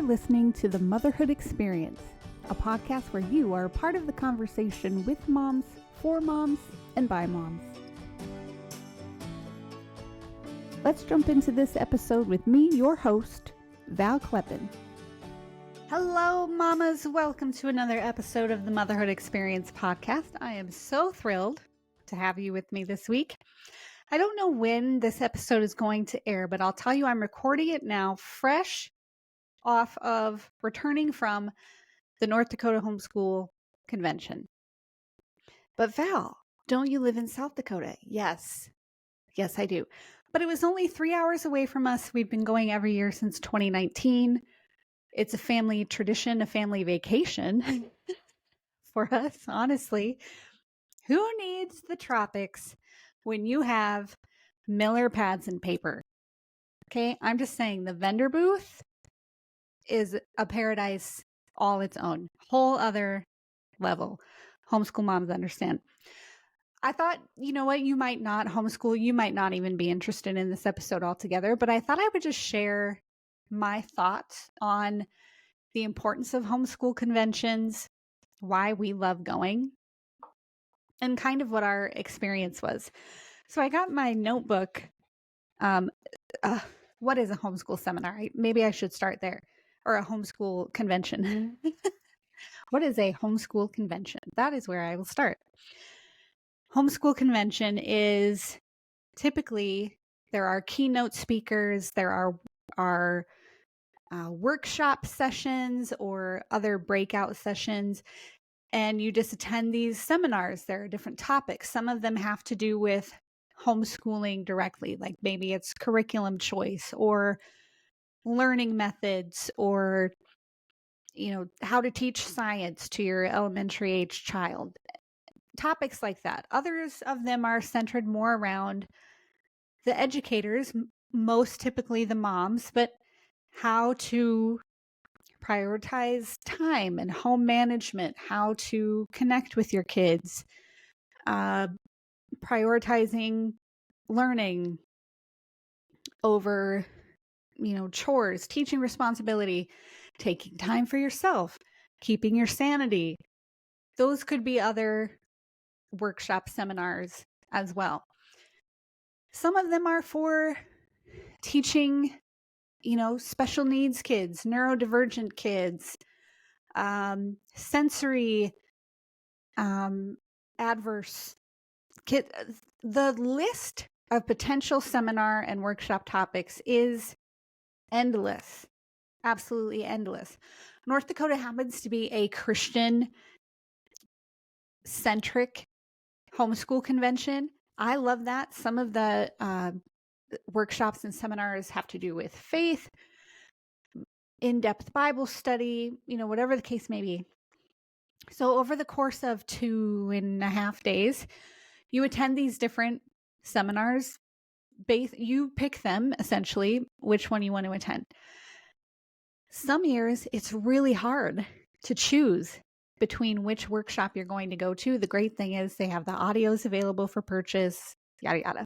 listening to The Motherhood Experience, a podcast where you are a part of the conversation with moms, for moms, and by moms. Let's jump into this episode with me, your host, Val Kleppen. Hello, mamas. Welcome to another episode of the Motherhood Experience podcast. I am so thrilled to have you with me this week. I don't know when this episode is going to air, but I'll tell you I'm recording it now fresh off of returning from the North Dakota Homeschool Convention. But Val, don't you live in South Dakota? Yes, I do. But it was only 3 hours away from us. We've been going every year since 2019. It's a family tradition, a family vacation for us, honestly. Who needs the tropics when you have Miller pads and paper? Okay, I'm just saying the vendor booth is a paradise all its own, whole other level. Homeschool moms understand. I thought, you know what, you might not homeschool, you might not even be interested in this episode altogether, but I thought I would just share my thoughts on the importance of homeschool conventions, why we love going, and kind of what our experience was. So I got my notebook. What is a homeschool seminar? Maybe I should start there. Or a homeschool convention. What is a homeschool convention? That is where I will start. Homeschool convention is typically, there are keynote speakers, there are workshop sessions or other breakout sessions, and you just attend these seminars. There are different topics. Some of them have to do with homeschooling directly, like maybe it's curriculum choice or learning methods, or how to teach science to your elementary age child, topics like that. Others of them are centered more around the educators, most typically the moms, but how to prioritize time and home management, how to connect with your kids, prioritizing learning over chores, teaching responsibility, taking time for yourself, keeping your sanity. Those could be other workshop seminars as well. Some of them are for teaching, special needs kids, neurodivergent kids, sensory adverse kids. The list of potential seminar and workshop topics is endless, absolutely endless. North Dakota happens to be a Christian-centric homeschool convention. I love that. Some of the workshops and seminars have to do with faith, in-depth Bible study, whatever the case may be. So over the course of 2.5 days, you attend these different seminars. You pick them, essentially, which one you want to attend. Some years, it's really hard to choose between which workshop you're going to go to. The great thing is they have the audios available for purchase, yada, yada.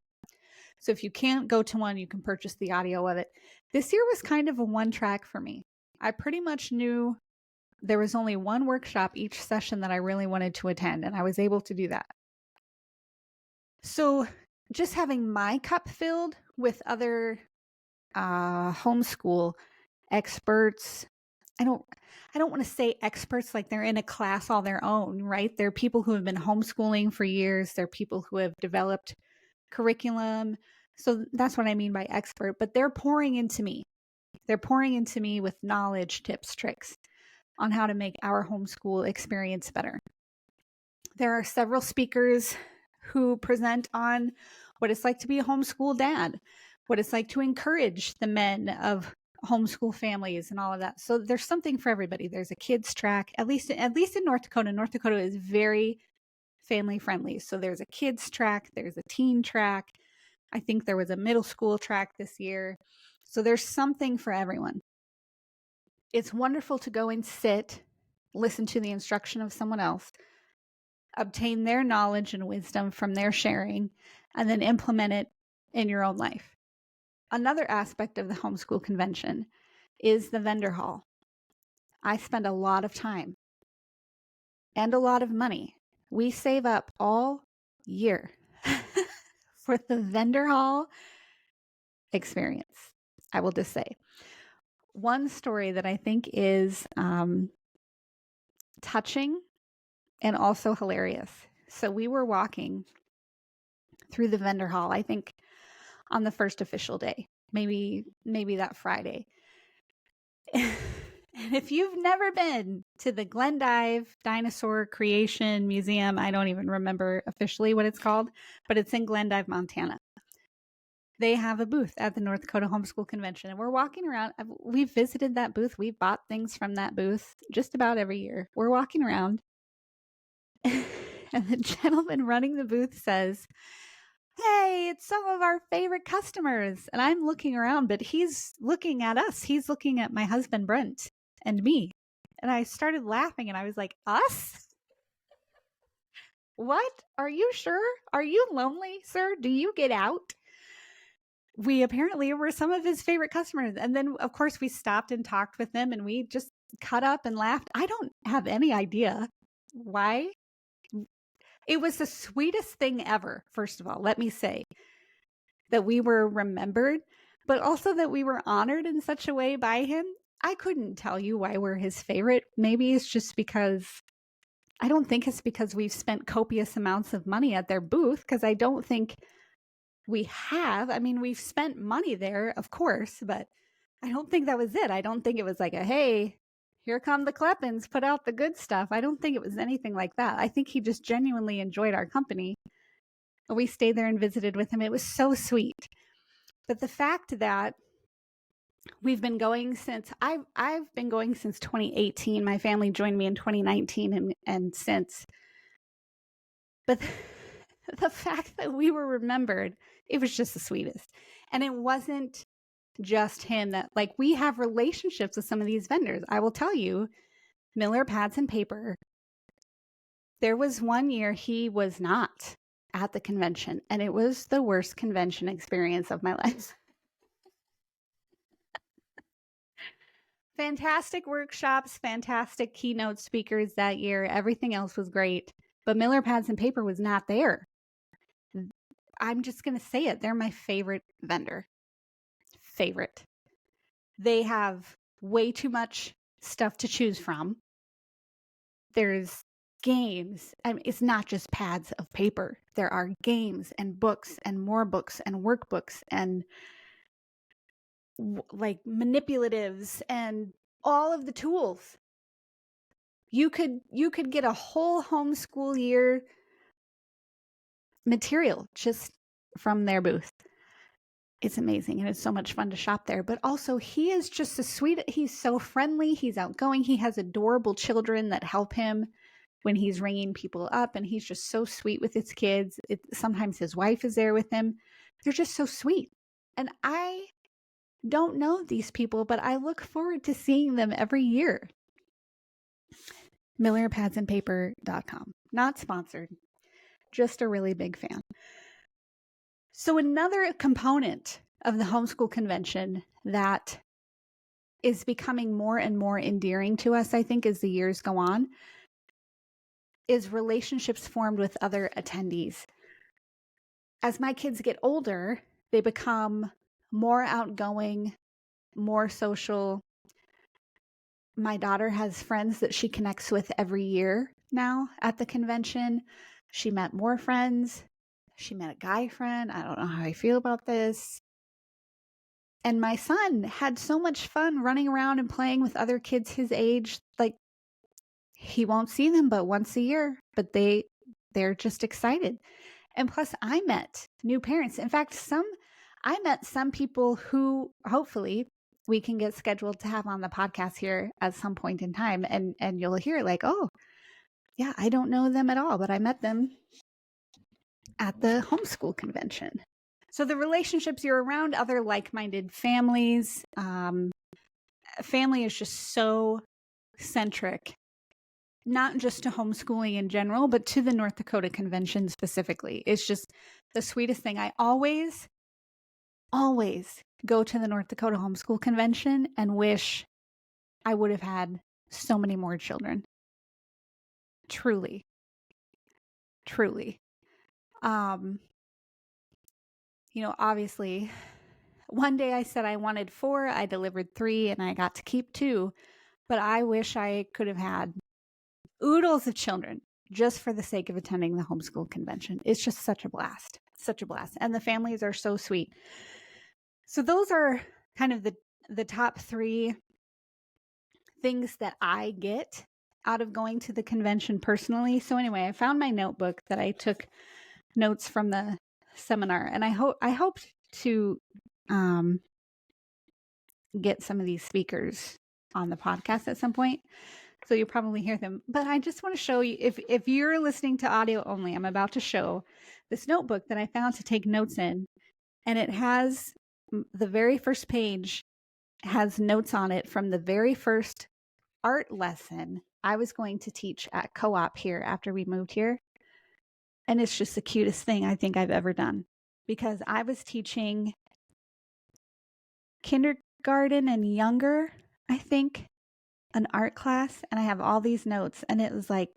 So if you can't go to one, you can purchase the audio of it. This year was kind of a one-track for me. I pretty much knew there was only one workshop each session that I really wanted to attend, and I was able to do that. So just having my cup filled with other homeschool experts. I don't want to say experts like they're in a class all their own, right? They're people who have been homeschooling for years. They're people who have developed curriculum. So that's what I mean by expert, but they're pouring into me. They're pouring into me with knowledge, tips, tricks on how to make our homeschool experience better. There are several speakers who present on what it's like to be a homeschool dad, what it's like to encourage the men of homeschool families and all of that. So there's something for everybody. There's a kids track, at least in North Dakota. North Dakota is very family friendly. So there's a kids track, there's a teen track. I think there was a middle school track this year. So there's something for everyone. It's wonderful to go and sit, listen to the instruction of someone else, obtain their knowledge and wisdom from their sharing, and then implement it in your own life. Another aspect of the homeschool convention is the vendor hall. I spend a lot of time and a lot of money. We save up all year for the vendor hall experience. I will just say one story that I think is touching and also hilarious. So we were walking through the vendor hall, I think on the first official day, maybe that Friday. And if you've never been to the Glendive Dinosaur Creation Museum, I don't even remember officially what it's called, but it's in Glendive, Montana. They have a booth at the North Dakota Homeschool Convention, and we're walking around. We've visited that booth. We've bought things from that booth just about every year. We're walking around, and the gentleman running the booth says, "Hey, it's some of our favorite customers." And I'm looking around, but he's looking at us. He's looking at my husband, Brent, and me. And I started laughing, and I was like, "Us? What? Are you sure? Are you lonely, sir? Do you get out?" We apparently were some of his favorite customers. And then, of course, we stopped and talked with them, and we just cut up and laughed. I don't have any idea why. It was the sweetest thing ever, first of all. Let me say that we were remembered, but also that we were honored in such a way by him. I couldn't tell you why we're his favorite. Maybe it's just because, I don't think it's because we've spent copious amounts of money at their booth, because I don't think we have. I mean, we've spent money there, of course, but I don't think that was it. I don't think it was like a, hey, here come the Kleppens, put out the good stuff. I don't think it was anything like that. I think he just genuinely enjoyed our company. We stayed there and visited with him. It was so sweet. But the fact that we've been going since, I've been going since 2018. My family joined me in 2019 and since. But the fact that we were remembered, it was just the sweetest. And it wasn't just him. That, like, we have relationships with some of these vendors. I will tell you, Miller Pads and Paper, there was one year he was not at the convention, and it was the worst convention experience of my life. Fantastic workshops, fantastic keynote speakers that year. Everything else was great, but Miller Pads and Paper was not there. I'm just going to say it. They're my favorite vendor. Favorite. They have way too much stuff to choose from. There's games. I mean, it's not just pads of paper. There are games and books and more books and workbooks and like manipulatives and all of the tools. You could get a whole homeschool year material just from their booth. It's amazing, and it's so much fun to shop there. But also, he is just a sweet, he's so friendly, he's outgoing, he has adorable children that help him when he's ringing people up, and he's just so sweet with his kids. Sometimes his wife is there with him. They're just so sweet. And I don't know these people, but I look forward to seeing them every year. MillerPadsandPaper.com. Not sponsored, just a really big fan. So another component of the homeschool convention that is becoming more and more endearing to us, I think, as the years go on, is relationships formed with other attendees. As my kids get older, they become more outgoing, more social. My daughter has friends that she connects with every year now at the convention. She met more friends. She met a guy friend. I don't know how I feel about this. And my son had so much fun running around and playing with other kids his age. Like, he won't see them but once a year, but they're just excited. And plus, I met new parents. In fact, I met some people who hopefully we can get scheduled to have on the podcast here at some point in time. And you'll hear like, oh, yeah, I don't know them at all, but I met them at the homeschool convention. So the relationships, you're around other like-minded families. Family is just so centric, not just to homeschooling in general, but to the North Dakota convention specifically. It's just the sweetest thing. I always go to the North Dakota homeschool convention and wish I would have had so many more children. Truly. Obviously, one day I said I wanted 4, I delivered 3, and I got to keep 2. But I wish I could have had oodles of children just for the sake of attending the homeschool convention. It's just such a blast. And the families are so sweet. So those are kind of the top 3 things that I get out of going to the convention personally. So anyway, I found my notebook that I took notes from the seminar, and I hoped to get some of these speakers on the podcast at some point. So you'll probably hear them. But I just want to show you, if you're listening to audio only, I'm about to show this notebook that I found to take notes in. And it has the very first page has notes on it from the very first art lesson I was going to teach at co-op here after we moved here. And it's just the cutest thing I think I've ever done, because I was teaching kindergarten and younger, I think, an art class, and I have all these notes, and it was like,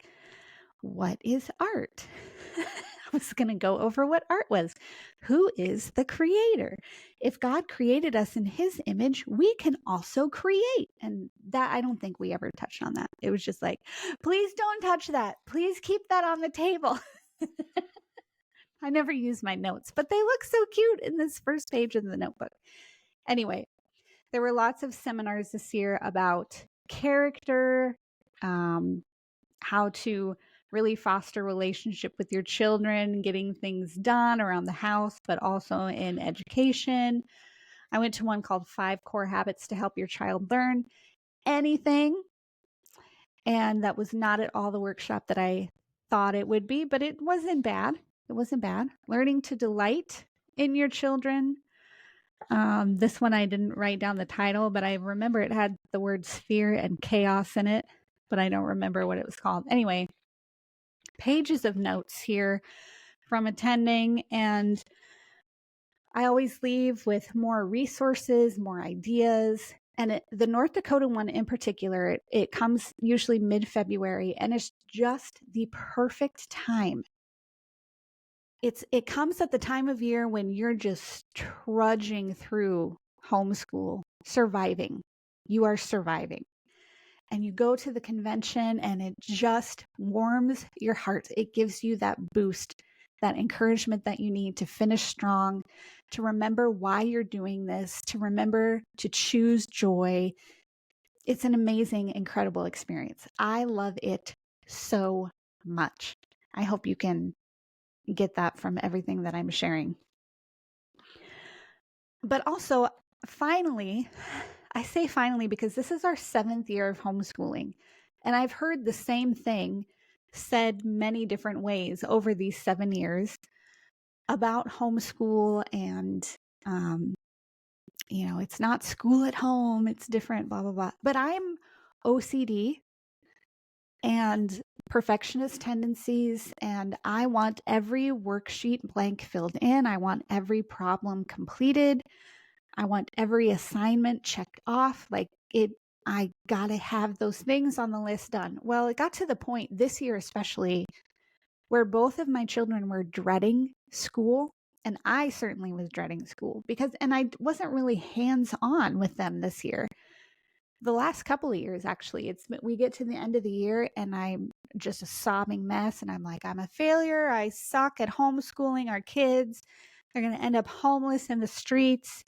what is art? I was going to go over what art was. Who is the creator? If God created us in his image, we can also create. And that, I don't think we ever touched on that. It was just like, please don't touch that. Please keep that on the table. I never use my notes, but they look so cute in this first page of the notebook. Anyway, there were lots of seminars this year about character, how to really foster relationship with your children, getting things done around the house, but also in education. I went to one called 5 Core Habits to Help Your Child Learn Anything. And that was not at all the workshop that I thought it would be, but it wasn't bad. Learning to delight in your children. This one I didn't write down the title, but I remember it had the words fear and chaos in it, but I don't remember what it was called. Anyway, pages of notes here from attending, and I always leave with more resources, more ideas. And the North Dakota one in particular, it comes usually mid-February, and it's just the perfect time. It comes at the time of year when you're just trudging through homeschool, surviving. You are surviving. And you go to the convention and it just warms your heart. It gives you that boost, that encouragement that you need to finish strong, to remember why you're doing this, to remember to choose joy. It's an amazing, incredible experience. I love it so much. I hope you can get that from everything that I'm sharing. But also, finally, I say finally because this is our 7th year of homeschooling, and I've heard the same thing said many different ways over these 7 years about homeschool, and it's not school at home, it's different, blah blah blah. But I'm OCD and perfectionist tendencies, and I want every worksheet blank filled in. I want every problem completed. I want every assignment checked off. I gotta have those things on the list done. Well, it got to the point this year, especially, where both of my children were dreading school, and I certainly was dreading school and I wasn't really hands-on with them this year. The last couple of years, actually, we get to the end of the year and I'm just a sobbing mess, and I'm like, I'm a failure. I suck at homeschooling our kids. They're going to end up homeless in the streets,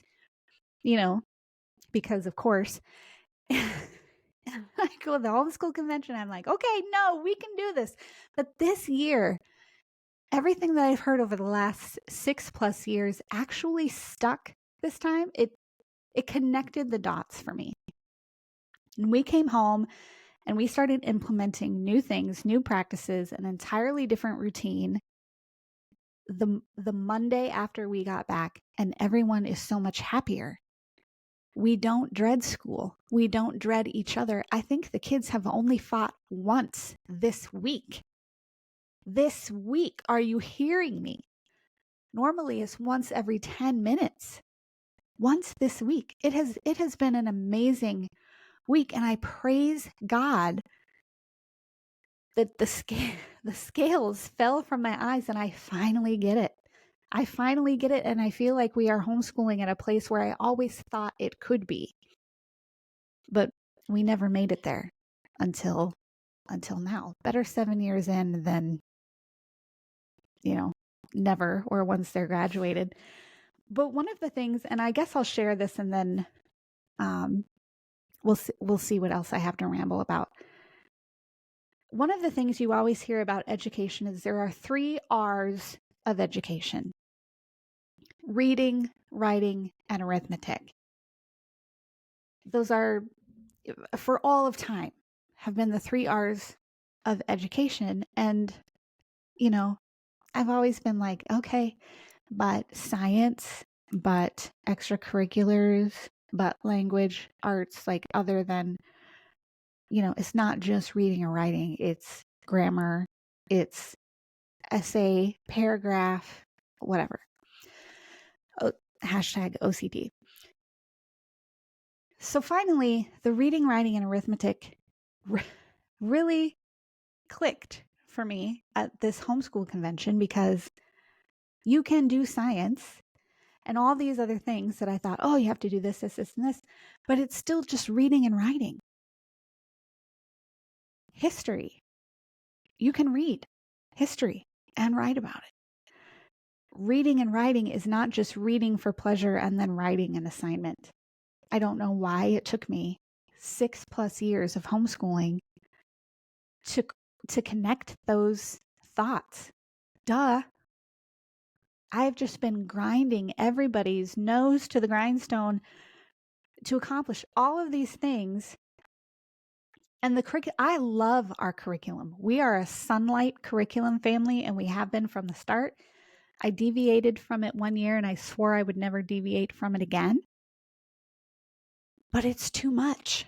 because of course. I go to the homeschool convention. I'm like, okay, no, we can do this. But this year, everything that I've heard over the last 6+ years actually stuck this time. It connected the dots for me. And we came home and we started implementing new things, new practices, an entirely different routine the Monday after we got back, and everyone is so much happier. We don't dread school. We don't dread each other. I think the kids have only fought once this week. This week, are you hearing me? Normally it's once every 10 minutes. Once this week. It has been an amazing week. And I praise God that the scales fell from my eyes and I finally get it. I finally get it. And I feel like we are homeschooling at a place where I always thought it could be. But we never made it there until now. Better 7 years in than, never, or once they're graduated. But one of the things, and I guess I'll share this and then we'll see what else I have to ramble about. One of the things you always hear about education is there are 3 R's of education: reading, writing, and arithmetic. Those are, for all of time, have been the 3 R's of education. And, I've always been like, okay, but science, but extracurriculars, but language, arts, like other than, it's not just reading or writing, it's grammar, it's essay, paragraph, whatever. Hashtag OCD. So finally, the reading, writing, and arithmetic really clicked for me at this homeschool convention, because you can do science and all these other things that I thought, oh, you have to do this, this, this, and this, but it's still just reading and writing. History. You can read history and write about it. Reading and writing is not just reading for pleasure and then writing an assignment. I don't know why it took me 6+ years of homeschooling to connect those thoughts. Duh. I've just been grinding everybody's nose to the grindstone to accomplish all of these things. And I love our curriculum. We are a Sunlight curriculum family, and we have been from the start. I deviated from it 1 year, and I swore I would never deviate from it again. But it's too much.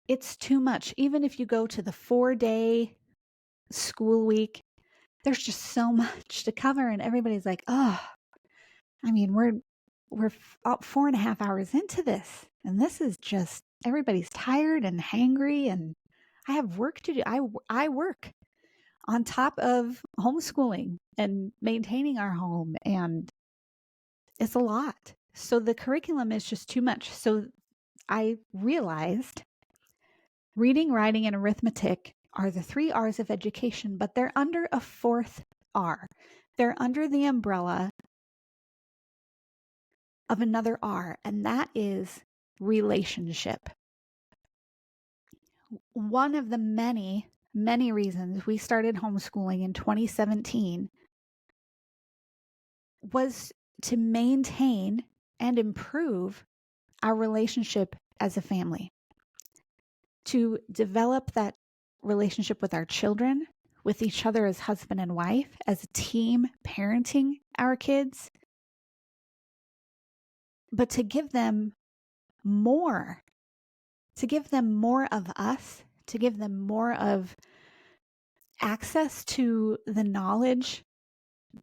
It's too much. Even if you go to the 4-day school week, there's just so much to cover, and everybody's like, oh, I mean, we're 4.5 hours into this, and this is just, everybody's tired and hangry, and I have work to do. I work on top of homeschooling and maintaining our home, and it's a lot. So the curriculum is just too much. So I realized reading, writing, and arithmetic are the 3 R's of education, but they're under a 4th R. They're under the umbrella of another R, and that is relationship. One of the many, many reasons we started homeschooling in 2017 was to maintain and improve our relationship as a family, to develop that relationship with our children, with each other as husband and wife, as a team parenting our kids, but to give them more of us, to give them more of access to the knowledge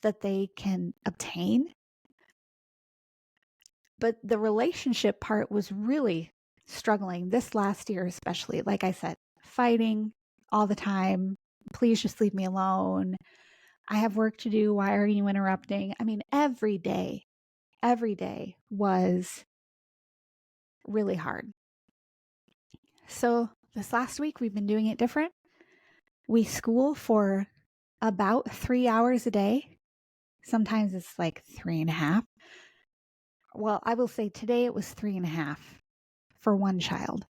that they can obtain. But the relationship part was really struggling this last year, especially. Like I said, fighting all the time. Please just leave me alone. I have work to do. Why are you interrupting? I mean, every day was really hard. So this last week, we've been doing it different. We school for about 3 hours a day. Sometimes it's like 3.5. Well, I will say today it was 3.5 for one child.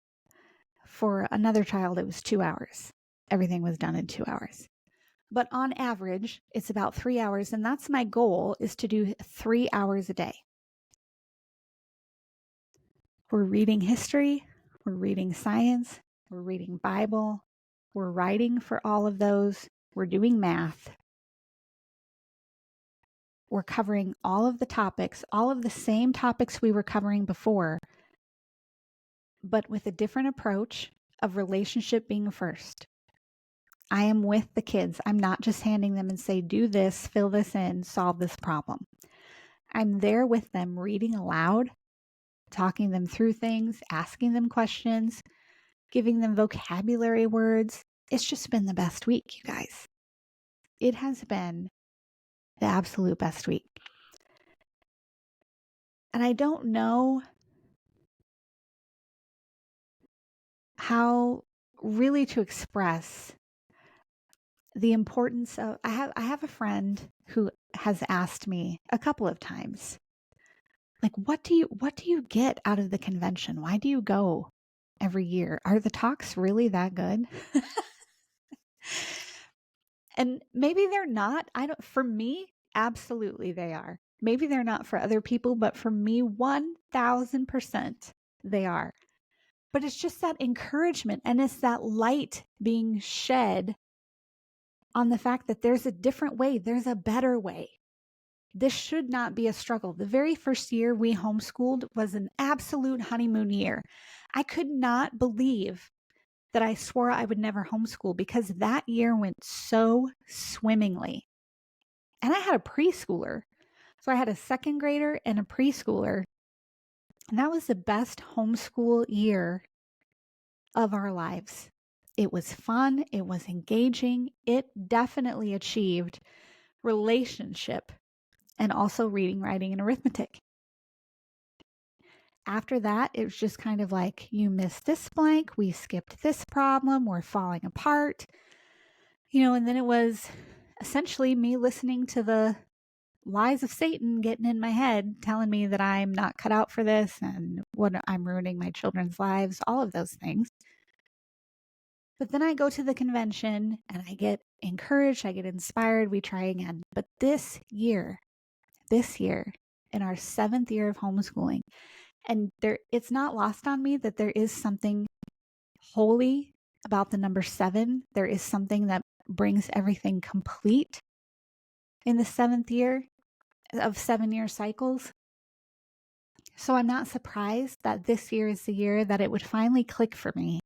For another child, it was 2 hours. Everything was done in 2 hours. But on average, it's about 3 hours. And that's my goal, is to do 3 hours a day. We're reading history. We're reading science. We're reading Bible. We're writing for all of those. We're doing math. We're covering all of the topics, all of the same topics we were covering before, but with a different approach of relationship being first. I am with the kids. I'm not just handing them and say, do this, fill this in, solve this problem. I'm there with them, reading aloud, talking them through things, asking them questions, giving them vocabulary words. It's just been the best week, you guys. It has been the absolute best week. And I don't know how really to express the importance of, I have a friend who has asked me a couple of times, like, what do you get out of the convention? Why do you go every year? Are the talks really that good? And maybe they're not. For me, absolutely they are. Maybe they're not for other people, but for me, 1000% they are. But it's just that encouragement, and it's that light being shed on the fact that there's a different way, there's a better way. This should not be a struggle. The very first year we homeschooled was an absolute honeymoon year. I could not believe that I swore I would never homeschool because that year went so swimmingly. And I had a preschooler. So I had a second grader and a preschooler. And that was the best homeschool year of our lives. It was fun. It was engaging. It definitely achieved relationship and also reading, writing, and arithmetic. After that, it was just kind of like, you missed this blank, we skipped this problem, we're falling apart. And then it was essentially me listening to the lies of Satan getting in my head, telling me that I'm not cut out for this and what I'm ruining my children's lives, all of those things. But then I go to the convention and I get encouraged, I get inspired, we try again. But this year, in our 7th year of homeschooling, and it's not lost on me that there is something holy about the number 7. There is something that brings everything complete in the 7th year of 7-year cycles. So I'm not surprised that this year is the year that it would finally click for me.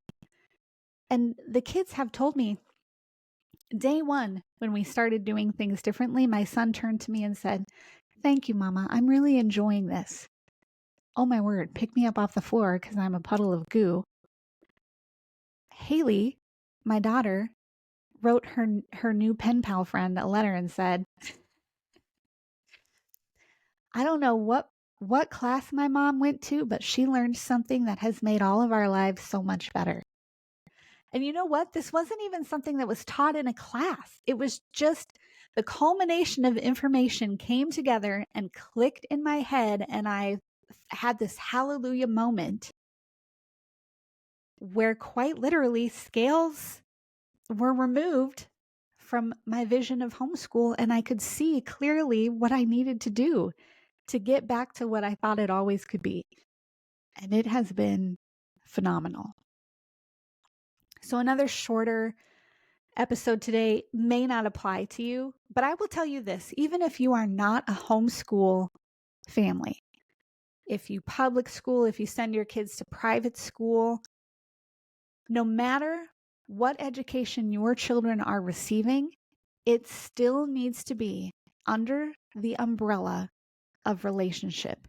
And the kids have told me, day one, when we started doing things differently, my son turned to me and said, "Thank you, Mama. I'm really enjoying this." Oh my word, pick me up off the floor because I'm a puddle of goo. Haley, my daughter, wrote her new pen pal friend a letter and said, "I don't know what class my mom went to, but she learned something that has made all of our lives so much better." And you know what? This wasn't even something that was taught in a class. It was just the culmination of information came together and clicked in my head, and I had this hallelujah moment where quite literally scales were removed from my vision of homeschool, and I could see clearly what I needed to do to get back to what I thought it always could be. And it has been phenomenal. So another shorter episode today may not apply to you, but I will tell you this, even if you are not a homeschool family, if you public school, if you send your kids to private school, no matter what education your children are receiving, it still needs to be under the umbrella of relationship.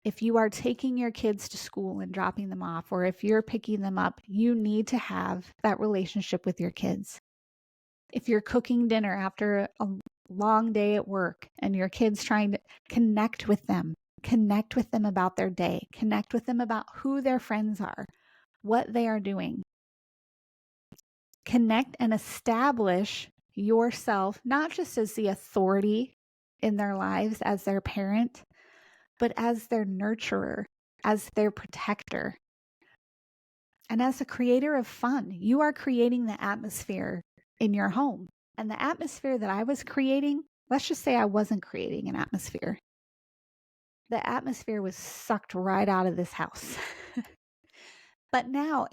If you are taking your kids to school and dropping them off, or if you're picking them up, you need to have that relationship with your kids. If you're cooking dinner after a long day at work and your kids trying to connect with them about their day, connect with them about who their friends are, what they are doing. Connect and establish yourself, not just as the authority in their lives as their parent, but as their nurturer, as their protector, and as a creator of fun. You are creating the atmosphere in your home. And the atmosphere that I was creating, let's just say I wasn't creating an atmosphere. The atmosphere was sucked right out of this house. But now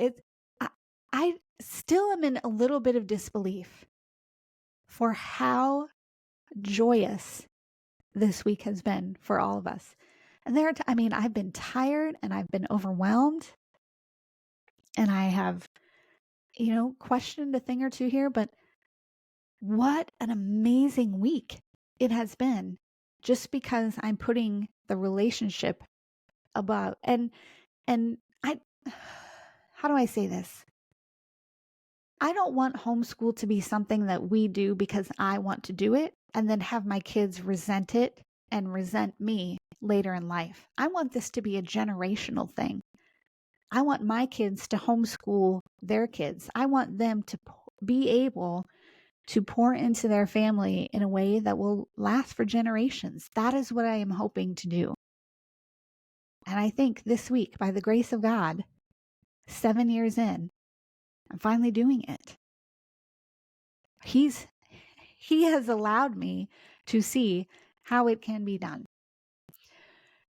I still am in a little bit of disbelief for how joyous this week has been for all of us. And I've been tired and I've been overwhelmed and I have, questioned a thing or two here, but what an amazing week it has been just because I'm putting the relationship above. And how do I say this? I don't want homeschool to be something that we do because I want to do it and then have my kids resent it and resent me later in life. I want this to be a generational thing. I want my kids to homeschool their kids. I want them to be able to pour into their family in a way that will last for generations. That is what I am hoping to do. And I think this week, by the grace of God, 7 years in, I'm finally doing it. He has allowed me to see how it can be done.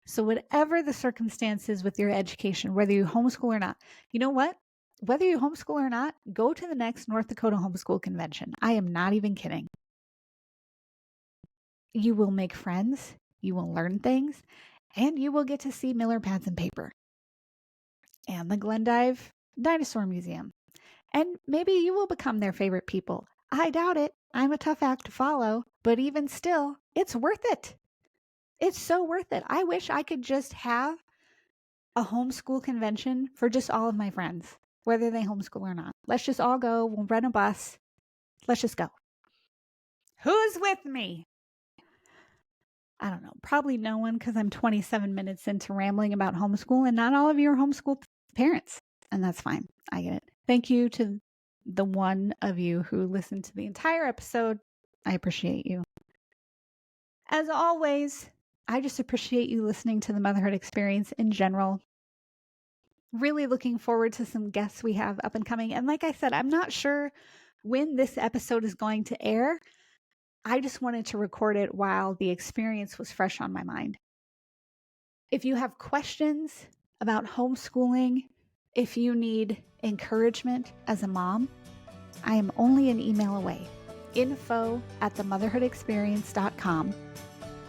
So whatever the circumstances with your education, whether you homeschool or not, you know what? Whether you homeschool or not, go to the next North Dakota Homeschool Convention. I am not even kidding. You will make friends, you will learn things, and you will get to see Miller Pads and Paper and the Glendive Dinosaur Museum. And maybe you will become their favorite people. I doubt it. I'm a tough act to follow, but even still, it's worth it. It's so worth it. I wish I could just have a homeschool convention for just all of my friends, whether they homeschool or not. Let's just all go. We'll rent a bus. Let's just go. Who's with me? I don't know. Probably no one, because I'm 27 minutes into rambling about homeschool, and not all of you are homeschool parents, and that's fine. I get it. Thank you to the one of you who listened to the entire episode. I appreciate you. As always, I just appreciate you listening to the motherhood experience in general. Really looking forward to some guests we have up and coming. And like I said, I'm not sure when this episode is going to air. I just wanted to record it while the experience was fresh on my mind. If you have questions about homeschooling, if you need encouragement as a mom, I am only an email away. info@themotherhoodexperience.com.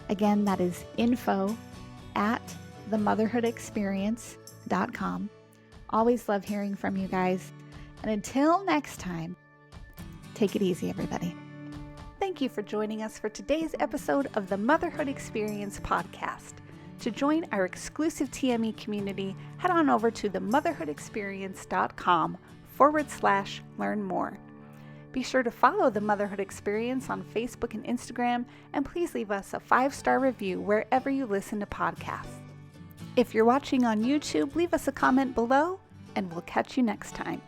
Again, that is info@themotherhoodexperience.com. Always love hearing from you guys. And until next time, take it easy, everybody. Thank you for joining us for today's episode of the Motherhood Experience podcast. To join our exclusive TME community, head on over to themotherhoodexperience.com/learn more. Be sure to follow the Motherhood Experience on Facebook and Instagram, and please leave us a 5-star review wherever you listen to podcasts. If you're watching on YouTube, leave us a comment below, and we'll catch you next time.